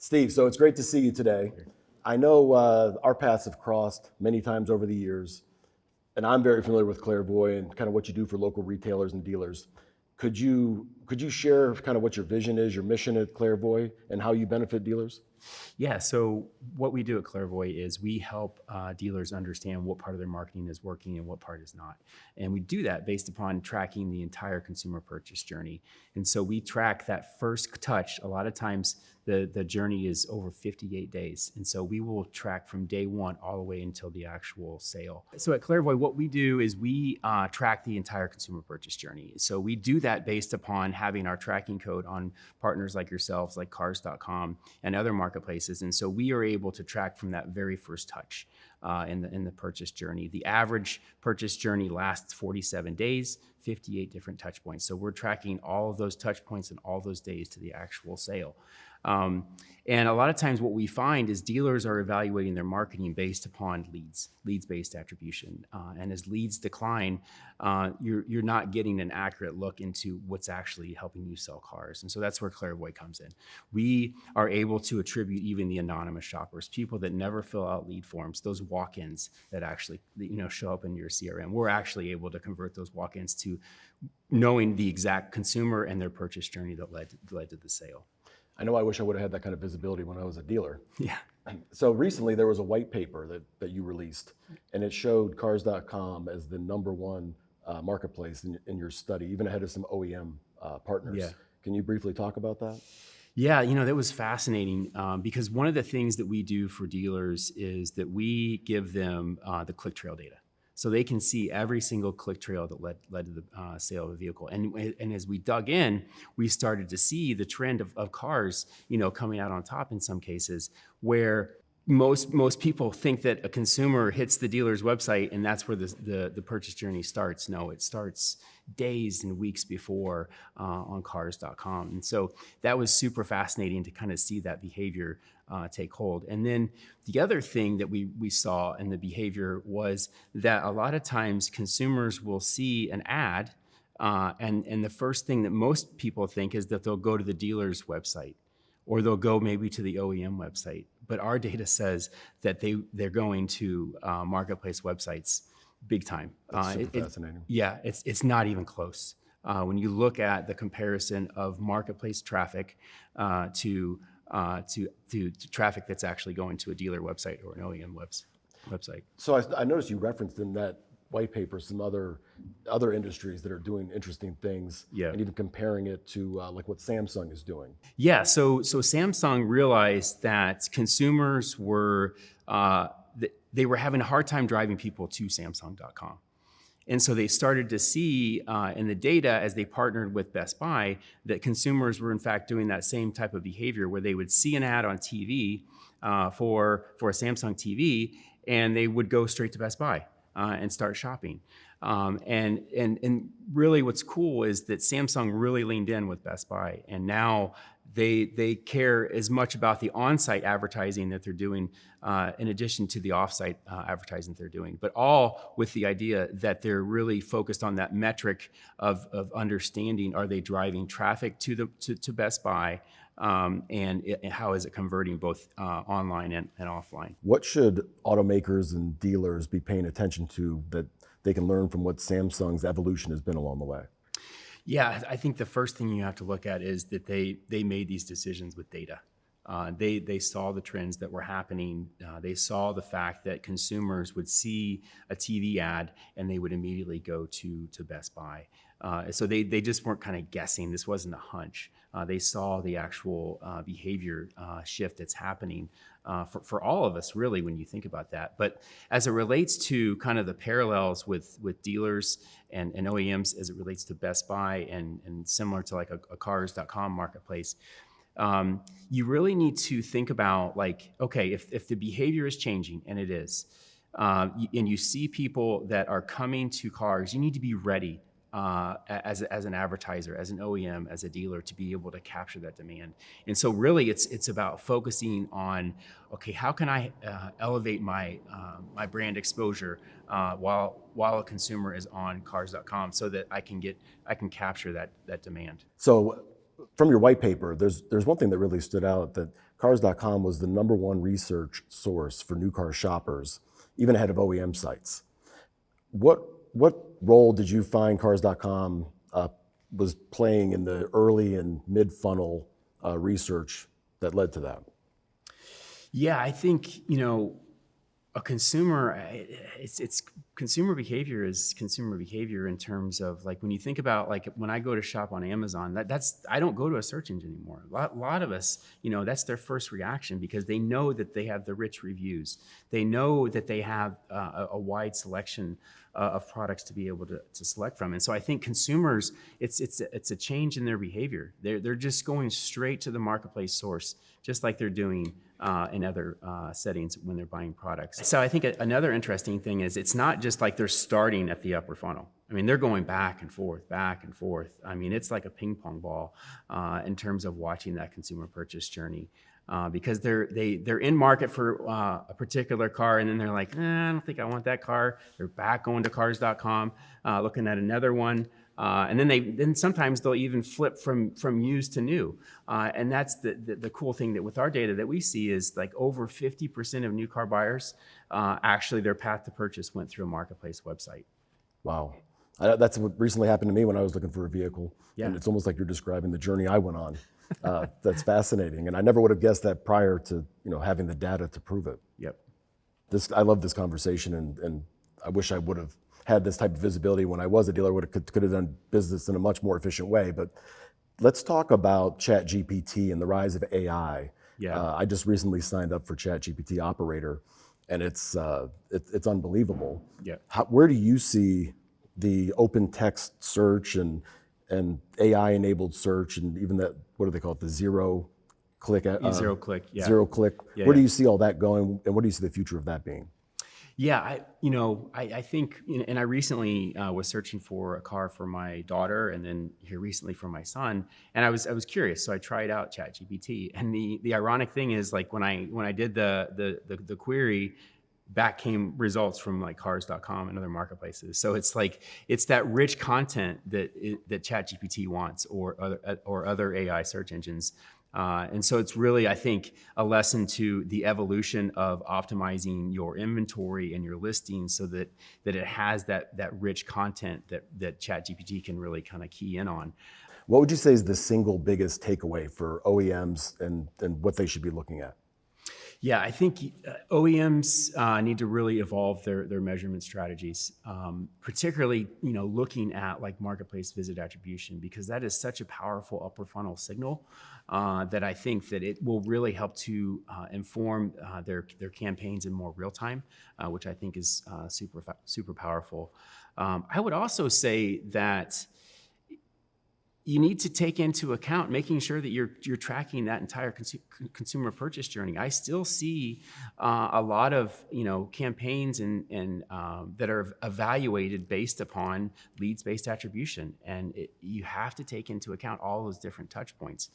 Steve, so it's great to see you today. I know our paths have crossed many times over the years, and I'm very familiar with Clarivoy and kind of what you do for local retailers and dealers. Could you share kind of what your vision is, your mission at Clarivoy, and how you benefit dealers? Yeah, so what we do at Clarivoy is we help dealers understand what part of their marketing is working and what part is not. And we do that based upon tracking the entire consumer purchase journey. And so we track that first touch. A lot of times the journey is over 58 days. And so we will track from day one all the way until the actual sale. So at Clarivoy, what we do is we track the entire consumer purchase journey. So we do that based upon having our tracking code on partners like yourselves, like cars.com and other marketplaces. And so we are able to track from that very first touch in the purchase journey. The average purchase journey lasts 47 days, 58 different touch points. So we're tracking all of those touch points and all those days to the actual sale. And a lot of times what we find is dealers are evaluating their marketing based upon leads-based attribution. And as leads decline, you're not getting an accurate look into what's actually helping you sell cars. And so that's where Clarivoy comes in. We are able to attribute even the anonymous shoppers, people that never fill out lead forms, those walk-ins that actually show up in your CRM. We're actually able to convert those walk-ins to knowing the exact consumer and their purchase journey that led to the sale. I know I wish I would have had that kind of visibility when I was a dealer. Yeah. So recently there was a white paper that you released, and it showed Cars.com as the #1 marketplace in your study, even ahead of some OEM partners. Yeah. Can you briefly talk about that? Yeah, that was fascinating because one of the things that we do for dealers is that we give them the click trail data. So they can see every single click trail that led to the sale of a vehicle. And as we dug in, we started to see the trend of cars, coming out on top in some cases, where most people think that a consumer hits the dealer's website and that's where the purchase journey starts. No, it starts days and weeks before on cars.com. And so that was super fascinating to kind of see that behavior take hold. And then the other thing that we saw in the behavior was that a lot of times consumers will see an ad and the first thing that most people think is that they'll go to the dealer's website or they'll go maybe to the OEM website. But our data says that they're going to marketplace websites big time. That's super fascinating. Yeah, it's not even close. When you look at the comparison of marketplace traffic to traffic that's actually going to a dealer website or an OEM website. So I noticed you referenced in that white paper some other industries that are doing interesting things, Yeah. and even comparing it to like what Samsung is doing. Yeah, so Samsung realized that consumers were they were having a hard time driving people to Samsung.com. And so they started to see in the data as they partnered with Best Buy that consumers were in fact doing that same type of behavior where they would see an ad on TV for a Samsung TV and they would go straight to Best Buy and start shopping. And really what's cool is that Samsung really leaned in with Best Buy and now they care as much about the on-site advertising that they're doing in addition to the off-site advertising they're doing, but all with the idea that they're really focused on that metric of understanding, are they driving traffic to Best Buy and how is it converting both online and offline? What should automakers and dealers be paying attention to that they can learn from what Samsung's evolution has been along the way? Yeah, I think the first thing you have to look at is that they made these decisions with data. They saw the trends that were happening. They saw the fact that consumers would see a TV ad and they would immediately go to Best Buy. So they just weren't kind of guessing. This wasn't a hunch. They saw the actual behavior shift that's happening for all of us, really, when you think about that. But as it relates to kind of the parallels with dealers and OEMs as it relates to Best Buy and similar to like a cars.com marketplace, you really need to think about like, okay, if the behavior is changing, and it is, and you see people that are coming to cars, you need to be ready as an advertiser, as an OEM, as a dealer to be able to capture that demand. And so really it's about focusing on, okay, how can I elevate my brand exposure while a consumer is on cars.com so that I can capture that demand. So from your white paper, there's one thing that really stood out, that Cars.com was the #1 research source for new car shoppers, even ahead of OEM sites. What role did you find Cars.com was playing in the early and mid-funnel research that led to that? Yeah, I think, a consumer, it's consumer behavior is consumer behavior in terms of like when you think about like when I go to shop on Amazon, that's I don't go to a search engine anymore. A lot of us, that's their first reaction because they know that they have the rich reviews. They know that they have a wide selection of products to be able to select from. And so I think consumers, it's a change in their behavior. They're just going straight to the marketplace source, just like they're doing in other settings when they're buying products. So I think another interesting thing is it's not just like they're starting at the upper funnel. I mean, they're going back and forth, back and forth. I mean, it's like a ping pong ball in terms of watching that consumer purchase journey. Because they're in market for a particular car, and then they're like, I don't think I want that car. They're back going to Cars.com, looking at another one, and then sometimes they'll even flip from used to new. And that's the cool thing that with our data that we see is like over 50% of new car buyers actually their path to purchase went through a marketplace website. Wow. That's what recently happened to me when I was looking for a vehicle. Yeah. And it's almost like you're describing the journey I went on. That's fascinating. And I never would have guessed that prior to having the data to prove it. Yep. I love this conversation, and I wish I would have had this type of visibility when I was a dealer. Could have done business in a much more efficient way. But let's talk about ChatGPT and the rise of AI. Yeah. I just recently signed up for ChatGPT Operator, and it's unbelievable. Yeah. Where do you see the open text search and AI-enabled search, and even that, what do they call it, the zero click? Zero click, yeah. Zero click. Yeah, Where do yeah. you see all that going, and what do you see the future of that being? Yeah, I think, and I recently was searching for a car for my daughter, and then here recently for my son, and I was curious, so I tried out ChatGPT, and the ironic thing is like when I did the query, back came results from like Cars.com and other marketplaces. So it's like it's that rich content that ChatGPT wants, or other AI search engines. And so it's really, I think, a lesson to the evolution of optimizing your inventory and your listings so that it has that rich content that ChatGPT can really kind of key in on. What would you say is the single biggest takeaway for OEMs and what they should be looking at? Yeah, I think OEMs need to really evolve their measurement strategies, particularly looking at like marketplace visit attribution, because that is such a powerful upper funnel signal that I think that it will really help to inform their campaigns in more real time, which I think is super powerful. I would also say that you need to take into account making sure that you're tracking that entire consumer purchase journey. I still see a lot of campaigns and that are evaluated based upon leads-based attribution, and you have to take into account all those different touch points.